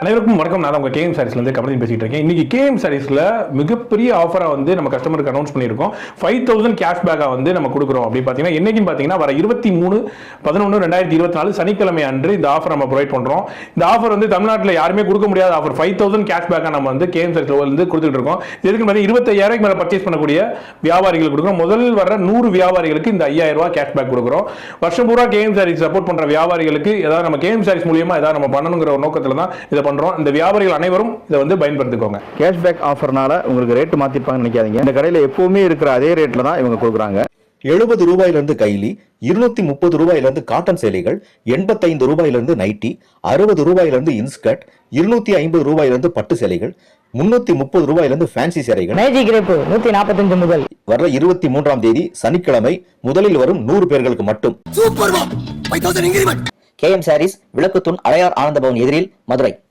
அனைவருக்கும் வணக்கம். நான் உங்க கேஎம் சாரீஸ்லேருந்து கமலின் பேசிட்டு இருக்கேன். இன்னைக்கு கேஎம் சாரீஸ்ல மிகப்பெரிய ஆஃபரா வந்து நம்ம கஸ்டமருக்கு அனௌன்ஸ் பண்ணியிருக்கோம். 5000 கேஷ்பேக்கா வந்து நம்ம கொடுக்குறோம். அப்படி பார்த்தீங்கன்னா என்னைக்குன்னு பார்த்தீங்கன்னா வர 23/11/2024 சனிக்கிழமை அன்று இந்த ஆஃபர் நம்ம ப்ரொவைட் பண்றோம். இந்த ஆஃபர் வந்து தமிழ்நாட்டில் யாருமே கொடுக்க முடியாத ஆஃபர். 5000 கேஷ்பேக்கா நம்ம வந்து கேஎம் சாரீஸ்ல வந்து கொடுத்துட்டு இருக்கோம். எதுக்கு மாதிரி 25,000 மேல பர்ச்சேஸ் பண்ணக்கூடிய வியாபாரிகள் கொடுக்குறோம். முதல் வர 100 வியாபாரிகளுக்கு இந்த 5,000 ரூபாய் கேஷ்பேக் கொடுக்குறோம். வருஷம் பூரா கேஎம் சாரீஸ் சப்போர்ட் பண்ற வியாபாரிகளுக்கு ஏதாவது நம்ம கேஎம் சாரீஸ் மூலியமா ஏதாவது நம்ம பண்ணணுங்கிற ஒரு நோக்கத்துல தான் இதை பண்றோம். இந்த வியாபாரிகள் அனைவரும் இதை வந்து பயன்படுத்திக்கோங்க. கேஷ்பேக் ஆஃபர்னால உங்களுக்கு ரேட் மாத்திருப்பாங்கன்னு நினைக்காதீங்க. இந்த கடையில எப்பவுமே இருக்கிற அதே ரேட்ல தான் இவங்க கொடுக்குறாங்க. 70 ரூபாயிலிருந்து கைலி, 230 ரூபாயிலிருந்து காட்டன் சேலைகள், 85 ரூபாயிலிருந்து நைட்டி, 60 ரூபாயிலிருந்து இன்ஸ்கர்ட், 250 ரூபாயிலிருந்து பட்டு சேலைகள், 330 ரூபாயிலிருந்து ஃபேன்சி சேலைகள். மேஜிக் கிரேப் 145 முதல் வர 23ஆம் தேதி சனிக்கிழமை முதலில் வரும் 100 பேர்களுக்கு மட்டும். கேஎம் சாரீஸ், விளக்குத்தூண், அடையார் ஆனந்த பவன் எதிரில், மதுரை.